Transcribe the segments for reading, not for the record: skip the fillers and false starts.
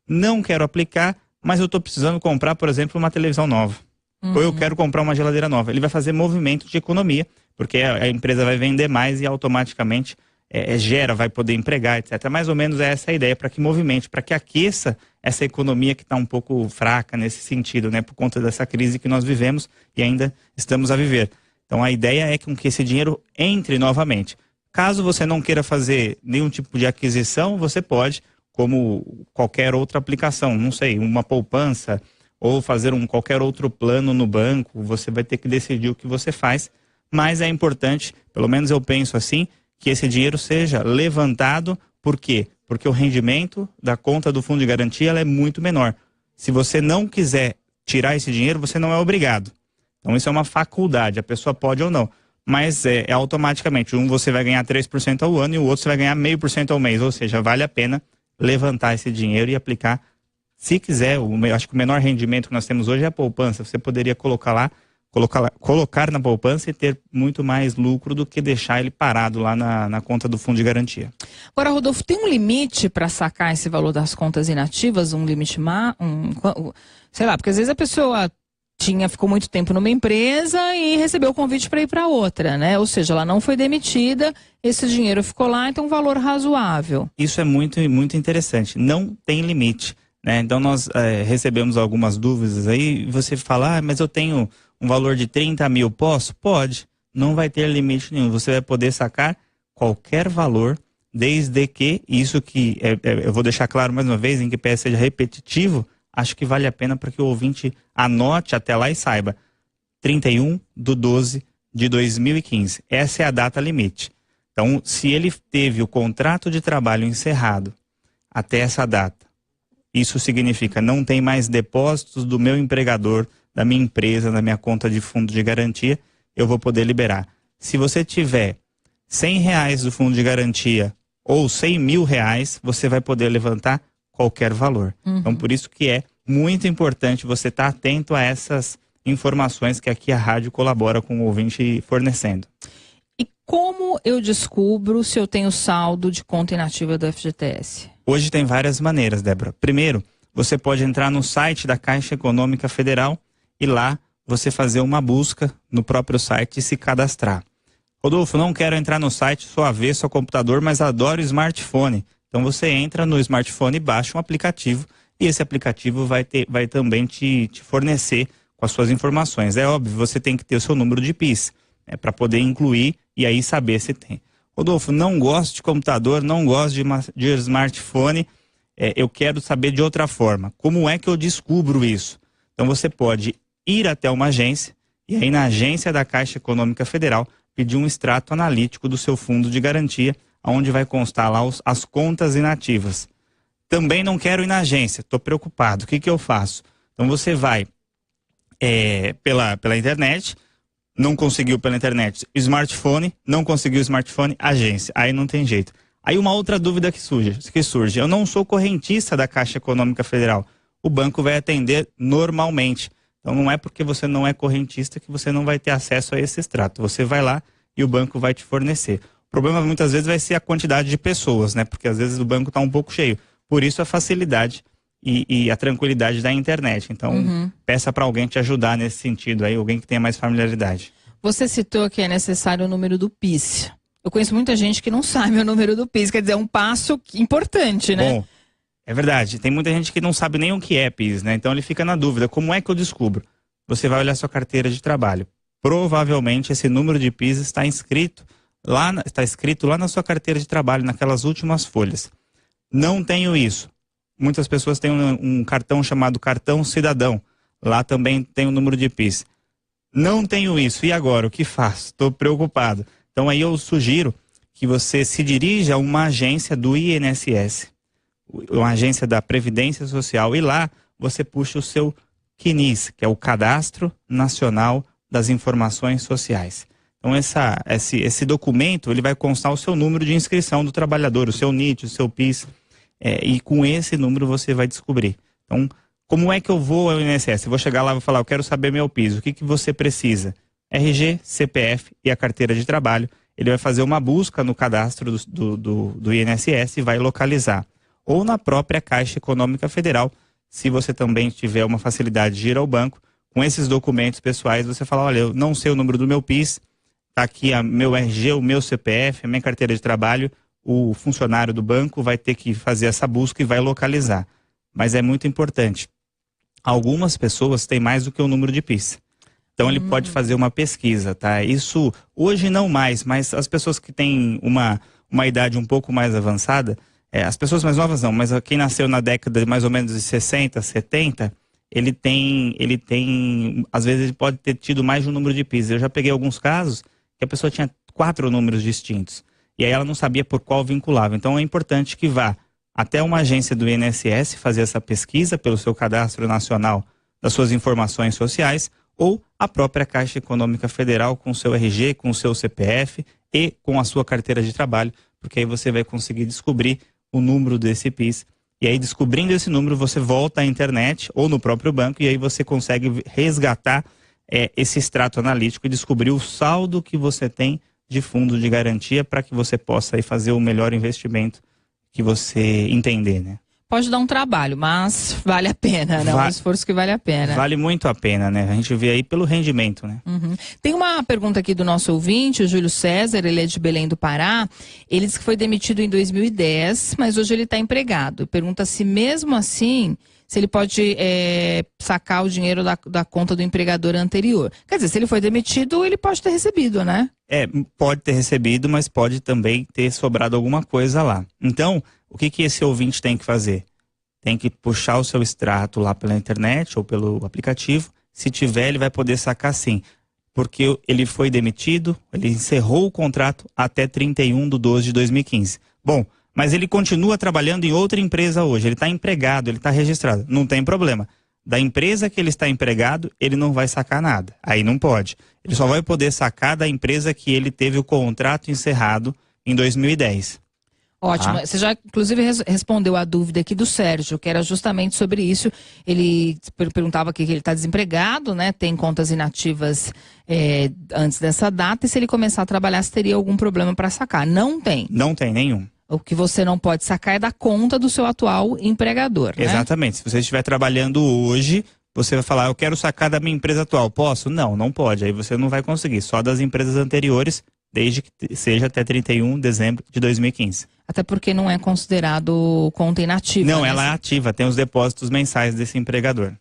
não quero aplicar, mas eu estou precisando comprar, por exemplo, uma televisão nova. Ou eu quero comprar uma geladeira nova. Ele vai fazer movimento de economia, porque a empresa vai vender mais e automaticamente vai poder empregar, etc. Mais ou menos essa a ideia, para que movimente, para que aqueça essa economia que está um pouco fraca nesse sentido, né? Por conta dessa crise que nós vivemos e ainda estamos a viver. Então a ideia é que esse dinheiro entre novamente. Caso você não queira fazer nenhum tipo de aquisição, você pode, como qualquer outra aplicação, não sei, uma poupança, ou fazer qualquer outro plano no banco, você vai ter que decidir o que você faz, mas é importante, pelo menos eu penso assim, que esse dinheiro seja levantado. Por quê? Porque o rendimento da conta do fundo de garantia ela é muito menor. Se você não quiser tirar esse dinheiro, você não é obrigado. Então isso é uma faculdade, a pessoa pode ou não, mas é automaticamente, você vai ganhar 3% ao ano e o outro você vai ganhar 0,5% ao mês, ou seja, vale a pena levantar esse dinheiro e aplicar. Se quiser, acho que o menor rendimento que nós temos hoje é a poupança. Você poderia colocar na poupança e ter muito mais lucro do que deixar ele parado lá na conta do fundo de garantia. Agora, Rodolfo, tem um limite para sacar esse valor das contas inativas? Um limite sei lá, porque às vezes a pessoa ficou muito tempo numa empresa e recebeu o convite para ir para outra, né? Ou seja, ela não foi demitida, esse dinheiro ficou lá, então um valor razoável. Isso é muito, muito interessante. Não tem limite. Então nós recebemos algumas dúvidas aí, você fala, mas eu tenho um valor de 30 mil, posso? Pode, não vai ter limite nenhum, você vai poder sacar qualquer valor, desde que, eu vou deixar claro mais uma vez, em que PS seja repetitivo, acho que vale a pena para que o ouvinte anote até lá e saiba, 31/12/2015, essa é a data limite. Então, se ele teve o contrato de trabalho encerrado até essa data, isso significa não tem mais depósitos do meu empregador, da minha empresa, na minha conta de fundo de garantia, eu vou poder liberar. Se você tiver R$100 do fundo de garantia ou R$100.000, você vai poder levantar qualquer valor. Então, por isso que é muito importante você estar atento a essas informações que aqui a rádio colabora com o ouvinte fornecendo. E como eu descubro se eu tenho saldo de conta inativa do FGTS? Hoje tem várias maneiras, Débora. Primeiro, você pode entrar no site da Caixa Econômica Federal e lá você fazer uma busca no próprio site e se cadastrar. Rodolfo, não quero entrar no site, sou avesso ao computador, mas adoro smartphone. Então você entra no smartphone e baixa um aplicativo e esse aplicativo vai também te fornecer com as suas informações. É óbvio, você tem que ter o seu número de PIS para poder incluir e aí saber se tem. Rodolfo, não gosto de computador, não gosto de smartphone, eu quero saber de outra forma. Como é que eu descubro isso? Então você pode ir até uma agência e aí na agência da Caixa Econômica Federal pedir um extrato analítico do seu fundo de garantia, onde vai constar lá as contas inativas. Também não quero ir na agência, estou preocupado, o que eu faço? Então você vai pela internet, não conseguiu pela internet, smartphone, não conseguiu smartphone, agência, aí não tem jeito. Aí uma outra dúvida que surge, eu não sou correntista da Caixa Econômica Federal, o banco vai atender normalmente, então não é porque você não é correntista que você não vai ter acesso a esse extrato, você vai lá e o banco vai te fornecer. O problema muitas vezes vai ser a quantidade de pessoas, né? Porque às vezes o banco está um pouco cheio, por isso a facilidade e a tranquilidade da internet. Então, peça para alguém te ajudar nesse sentido, aí, alguém que tenha mais familiaridade. Você citou que é necessário o número do PIS. Eu conheço muita gente que não sabe o número do PIS, quer dizer, é um passo importante, né? Bom, é verdade. Tem muita gente que não sabe nem o que é PIS, né? Então ele fica na dúvida, como é que eu descubro? Você vai olhar sua carteira de trabalho. Provavelmente esse número de PIS está escrito lá na sua carteira de trabalho, naquelas últimas folhas. Não tenho isso. Muitas pessoas têm um cartão chamado cartão cidadão. Lá também tem o número de PIS. Não tenho isso. E agora? O que faço? Estou preocupado. Então aí eu sugiro que você se dirija a uma agência do INSS, uma agência da Previdência Social, e lá você puxa o seu CNIS, que é o Cadastro Nacional das Informações Sociais. Então esse documento ele vai constar o seu número de inscrição do trabalhador, o seu NIT, o seu PIS, e com esse número você vai descobrir. Então, como é que eu vou ao INSS? Eu vou chegar lá e vou falar, eu quero saber meu PIS, o que você precisa? RG, CPF e a carteira de trabalho. Ele vai fazer uma busca no cadastro do INSS e vai localizar. ou na própria Caixa Econômica Federal. Se você também tiver uma facilidade de ir ao banco, com esses documentos pessoais, você fala, olha, eu não sei o número do meu PIS, está aqui meu RG, o meu CPF, a minha carteira de trabalho, o funcionário do banco vai ter que fazer essa busca e vai localizar. Mas é muito importante. Algumas pessoas têm mais do que o número de PIS. Então ele pode fazer uma pesquisa, tá? Isso, hoje não mais, mas as pessoas que têm uma idade um pouco mais avançada, as pessoas mais novas não, mas quem nasceu na década de mais ou menos de 60, 70, ele tem, às vezes ele pode ter tido mais de um número de PIS. Eu já peguei alguns casos que a pessoa tinha 4 números distintos. E aí ela não sabia por qual vinculava. Então é importante que vá até uma agência do INSS fazer essa pesquisa pelo seu cadastro nacional das suas informações sociais, ou a própria Caixa Econômica Federal com o seu RG, com o seu CPF e com a sua carteira de trabalho, porque aí você vai conseguir descobrir o número desse PIS. E aí, descobrindo esse número, você volta à internet ou no próprio banco e aí você consegue resgatar esse extrato analítico e descobrir o saldo que você tem de fundo de garantia para que você possa aí fazer o melhor investimento que você entender, né? Pode dar um trabalho, mas vale a pena, né? Um esforço que vale a pena. Vale muito a pena, né? A gente vê aí pelo rendimento, né? Uhum. Tem uma pergunta aqui do nosso ouvinte, o Júlio César, ele é de Belém do Pará. Ele disse que foi demitido em 2010, mas hoje ele está empregado. Pergunta se mesmo assim, se ele pode sacar o dinheiro da conta do empregador anterior. Quer dizer, se ele foi demitido, ele pode ter recebido, né? Pode ter recebido, mas pode também ter sobrado alguma coisa lá. Então, o que esse ouvinte tem que fazer? Tem que puxar o seu extrato lá pela internet ou pelo aplicativo. Se tiver, ele vai poder sacar sim. Porque ele foi demitido, ele encerrou o contrato até 31/12/2015. Bom, mas ele continua trabalhando em outra empresa hoje. Ele está empregado, ele está registrado. Não tem problema. Da empresa que ele está empregado, ele não vai sacar nada. Aí não pode. Ele só vai poder sacar da empresa que ele teve o contrato encerrado em 2010. Ótimo. Você já, inclusive, respondeu a dúvida aqui do Sérgio, que era justamente sobre isso. Ele perguntava aqui que ele está desempregado, né? Tem contas inativas antes dessa data. E se ele começar a trabalhar, se teria algum problema para sacar? Não tem. Não tem nenhum. O que você não pode sacar é da conta do seu atual empregador, né? Exatamente. Se você estiver trabalhando hoje, você vai falar, eu quero sacar da minha empresa atual. Posso? Não, não pode. Aí você não vai conseguir. Só das empresas anteriores, desde que seja até 31/12/2015. Até porque não é considerado conta inativa. Não, né? ela é ativa, tem os depósitos mensais desse empregador.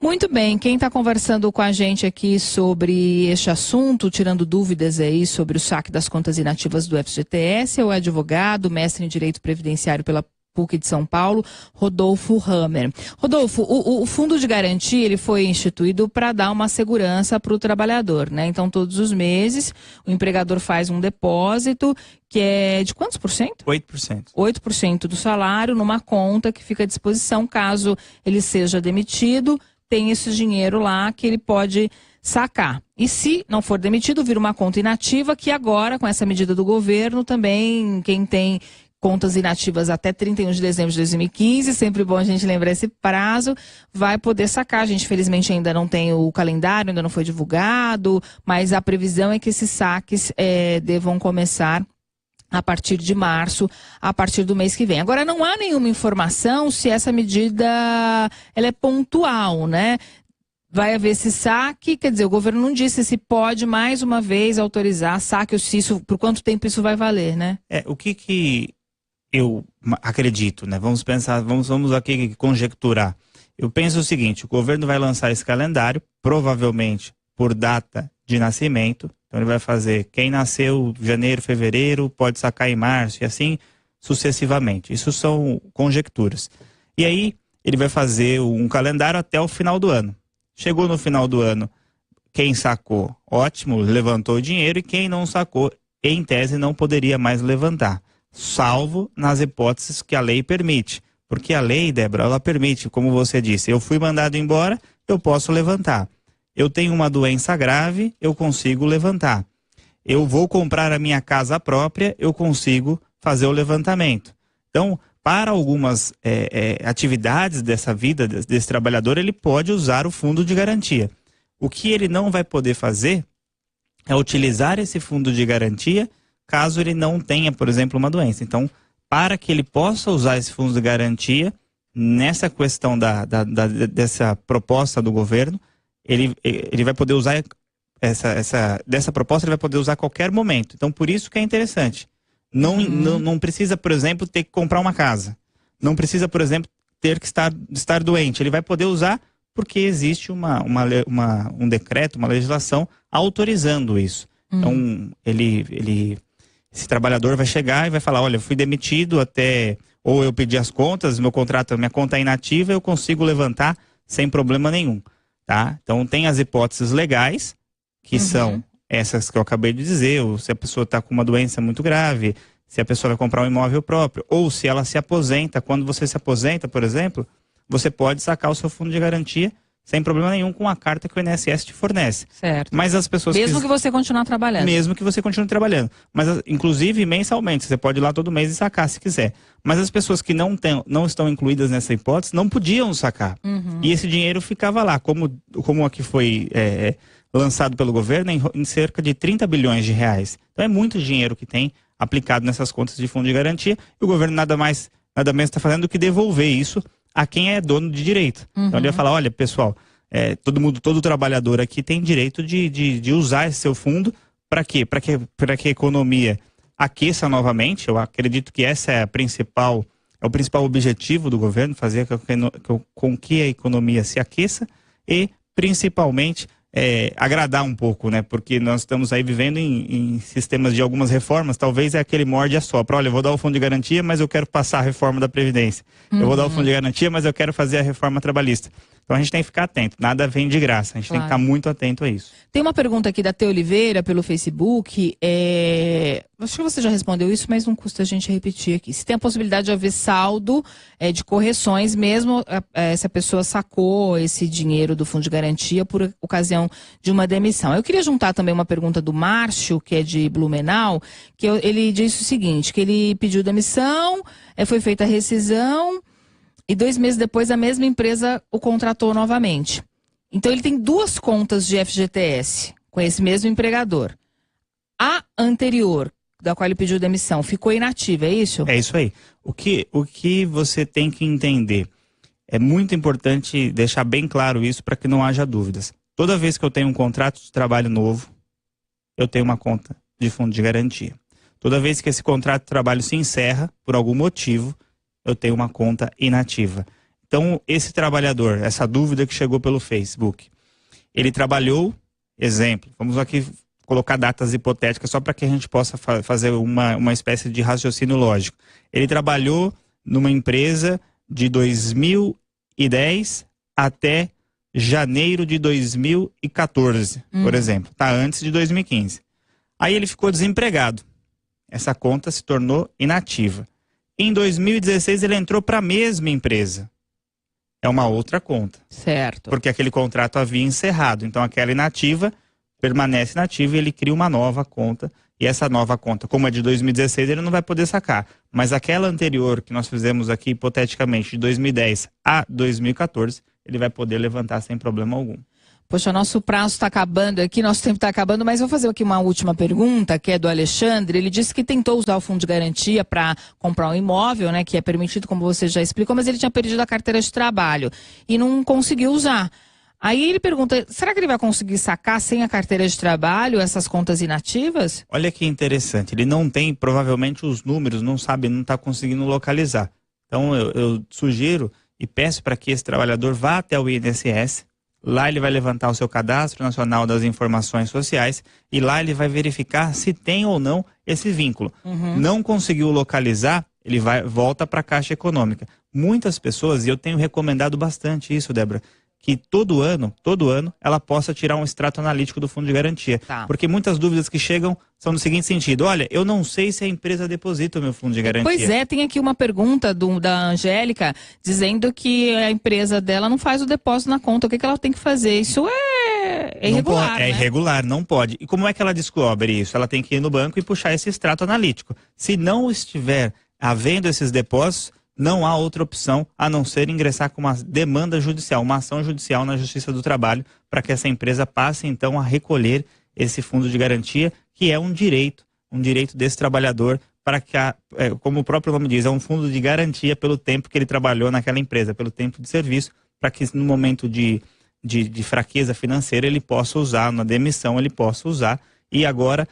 Muito bem, quem está conversando com a gente aqui sobre este assunto, tirando dúvidas aí sobre o saque das contas inativas do FGTS, é o advogado, mestre em Direito Previdenciário pela PUC de São Paulo, Rodolfo Hammer. Rodolfo, o fundo de garantia ele foi instituído para dar uma segurança para o trabalhador, né? Então, todos os meses, o empregador faz um depósito que é de quantos por cento? 8%. 8% do salário numa conta que fica à disposição caso ele seja demitido, tem esse dinheiro lá que ele pode sacar. E se não for demitido, vira uma conta inativa que agora, com essa medida do governo, também quem tem contas inativas até 31 de dezembro de 2015, sempre bom a gente lembrar esse prazo, vai poder sacar. A gente, felizmente, ainda não tem o calendário, ainda não foi divulgado, mas a previsão é que esses saques devam começar a partir de março, a partir do mês que vem. Agora, não há nenhuma informação se essa medida ela é pontual, né? Vai haver esse saque, quer dizer, o governo não disse se pode mais uma vez autorizar saque ou se isso, por quanto tempo isso vai valer, né? O que eu acredito, né? Vamos pensar, vamos aqui conjecturar. Eu penso o seguinte, o governo vai lançar esse calendário, provavelmente por data de nascimento. Então ele vai fazer, quem nasceu em janeiro, fevereiro, pode sacar em março e assim sucessivamente. Isso são conjecturas. E aí ele vai fazer um calendário até o final do ano. Chegou no final do ano, quem sacou, ótimo, levantou o dinheiro, e quem não sacou, em tese, não poderia mais levantar. Salvo nas hipóteses que a lei permite. Porque a lei, Débora, ela permite, como você disse, eu fui mandado embora, eu posso levantar. Eu tenho uma doença grave, eu consigo levantar. Eu vou comprar a minha casa própria, eu consigo fazer o levantamento. Então, para algumas atividades dessa vida, desse trabalhador, ele pode usar o fundo de garantia. O que ele não vai poder fazer é utilizar esse fundo de garantia caso ele não tenha, por exemplo, uma doença. Então, para que ele possa usar esse fundo de garantia nessa questão dessa proposta do governo. Ele vai poder usar dessa proposta, ele vai poder usar a qualquer momento. Então, por isso que é interessante. Não precisa, por exemplo, ter que comprar uma casa. Não precisa, por exemplo, ter que estar doente. Ele vai poder usar porque existe um decreto, uma legislação autorizando isso. Então, esse trabalhador vai chegar e vai falar, olha, eu fui demitido ou eu pedi as contas, minha conta é inativa, eu consigo levantar sem problema nenhum. Tá? Então, tem as hipóteses legais, que são essas que eu acabei de dizer, ou se a pessoa está com uma doença muito grave, se a pessoa vai comprar um imóvel próprio, ou se ela se aposenta. Quando você se aposenta, por exemplo, você pode sacar o seu fundo de garantia sem problema nenhum com a carta que o INSS te fornece. Certo. Mas as pessoas Mesmo que você continuar trabalhando. Mesmo que você continue trabalhando. Mas, inclusive, mensalmente, você pode ir lá todo mês e sacar se quiser. Mas as pessoas que não estão incluídas nessa hipótese não podiam sacar. E esse dinheiro ficava lá, como aqui foi lançado pelo governo, em cerca de 30 bilhões de reais. Então é muito dinheiro que tem aplicado nessas contas de fundo de garantia, e o governo nada menos está fazendo do que devolver isso a quem é dono de direito. Então ele vai falar, olha, pessoal, todo trabalhador aqui tem direito de usar esse seu fundo. Para quê? Para que a economia aqueça novamente. Eu acredito que essa é o principal objetivo do governo, fazer com que a economia se aqueça e, principalmente, agradar um pouco, né? Porque nós estamos aí vivendo em sistemas de algumas reformas. Talvez é aquele morde e assopra. Olha, eu vou dar o fundo de garantia, mas eu quero passar a reforma da Previdência. Eu vou dar o fundo de garantia, mas eu quero fazer a reforma trabalhista. Então a gente tem que ficar atento. Nada vem de graça. A gente tem que estar muito atento a isso. Tem uma pergunta aqui da T. Oliveira pelo Facebook. Acho que você já respondeu isso, mas não custa a gente repetir aqui. Se tem a possibilidade de haver saldo de correções, mesmo se a pessoa sacou esse dinheiro do fundo de garantia por ocasião de uma demissão. Eu queria juntar também uma pergunta do Márcio, que é de Blumenau, que ele disse o seguinte, que ele pediu demissão, foi feita a rescisão, e 2 meses depois a mesma empresa o contratou novamente. Então ele tem 2 contas de FGTS com esse mesmo empregador. A anterior, da qual ele pediu demissão, ficou inativa, é isso? É isso aí. O que você tem que entender, é muito importante deixar bem claro isso para que não haja dúvidas. Toda vez que eu tenho um contrato de trabalho novo, eu tenho uma conta de fundo de garantia. Toda vez que esse contrato de trabalho se encerra, por algum motivo, eu tenho uma conta inativa. Então, esse trabalhador, essa dúvida que chegou pelo Facebook, ele trabalhou, exemplo, vamos aqui colocar datas hipotéticas só para que a gente possa fazer uma espécie de raciocínio lógico. Ele trabalhou numa empresa de 2010 até janeiro de 2014, por exemplo, tá antes de 2015. Aí ele ficou desempregado. Essa conta se tornou inativa. Em 2016 ele entrou para a mesma empresa. É uma outra conta. Certo. Porque aquele contrato havia encerrado. Então aquela inativa permanece inativa e ele cria uma nova conta. E essa nova conta, como é de 2016, ele não vai poder sacar. Mas aquela anterior que nós fizemos aqui, hipoteticamente, de 2010 a 2014, ele vai poder levantar sem problema algum. Poxa, nosso prazo está acabando aqui, nosso tempo está acabando, mas vou fazer aqui uma última pergunta, que é do Alexandre. Ele disse que tentou usar o fundo de garantia para comprar um imóvel, né, que é permitido, como você já explicou, mas ele tinha perdido a carteira de trabalho e não conseguiu usar. Aí ele pergunta, será que ele vai conseguir sacar sem a carteira de trabalho essas contas inativas? Olha que interessante, ele não tem provavelmente os números, não sabe, não está conseguindo localizar. Então eu sugiro e peço para que esse trabalhador vá até o INSS. Lá ele vai levantar o seu Cadastro Nacional das Informações Sociais e lá ele vai verificar se tem ou não esse vínculo. Não conseguiu localizar, ele volta para a Caixa Econômica. Muitas pessoas, e eu tenho recomendado bastante isso, Débora, que todo ano, ela possa tirar um extrato analítico do fundo de garantia. Tá. Porque muitas dúvidas que chegam são no seguinte sentido, olha, eu não sei se a empresa deposita o meu fundo de garantia. Pois é, tem aqui uma pergunta da Angélica, dizendo que a empresa dela não faz o depósito na conta, o que ela tem que fazer? Isso é irregular, né? É irregular, não pode. E como é que ela descobre isso? Ela tem que ir no banco e puxar esse extrato analítico. Se não estiver havendo esses depósitos, não há outra opção a não ser ingressar com uma demanda judicial, uma ação judicial na Justiça do Trabalho, para que essa empresa passe então a recolher esse fundo de garantia, que é um direito desse trabalhador para que, como o próprio nome diz, é um fundo de garantia pelo tempo que ele trabalhou naquela empresa, pelo tempo de serviço, para que no momento de fraqueza financeira ele possa usar, na demissão ele possa usar. E agora,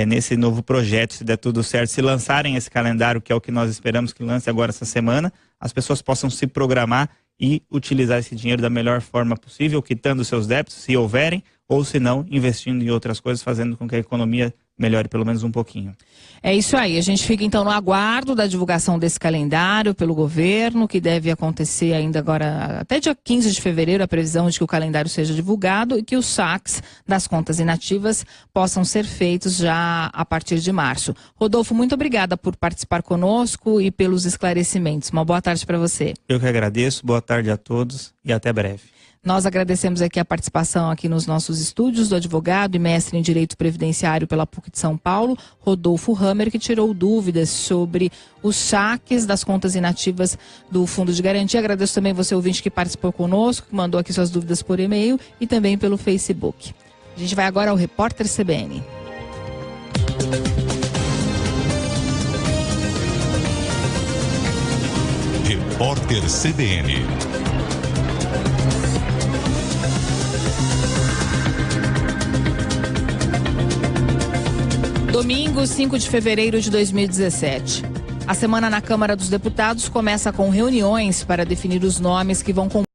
nesse novo projeto, se der tudo certo, se lançarem esse calendário, que é o que nós esperamos que lance agora essa semana, as pessoas possam se programar e utilizar esse dinheiro da melhor forma possível, quitando seus débitos, se houverem, ou se não, investindo em outras coisas, fazendo com que a economia melhore pelo menos um pouquinho. É isso aí, a gente fica então no aguardo da divulgação desse calendário pelo governo, que deve acontecer ainda agora, até dia 15 de fevereiro, a previsão de que o calendário seja divulgado e que os saques das contas inativas possam ser feitos já a partir de março. Rodolfo, muito obrigada por participar conosco e pelos esclarecimentos. Uma boa tarde para você. Eu que agradeço, boa tarde a todos e até breve. Nós agradecemos aqui a participação aqui nos nossos estúdios do advogado e mestre em Direito Previdenciário pela PUC de São Paulo, Rodolfo Hammer, que tirou dúvidas sobre os saques das contas inativas do Fundo de Garantia. Agradeço também você, ouvinte, que participou conosco, que mandou aqui suas dúvidas por e-mail e também pelo Facebook. A gente vai agora ao Repórter CBN. Repórter CBN. Domingo, 5 de fevereiro de 2017. A semana na Câmara dos Deputados começa com reuniões para definir os nomes que vão compor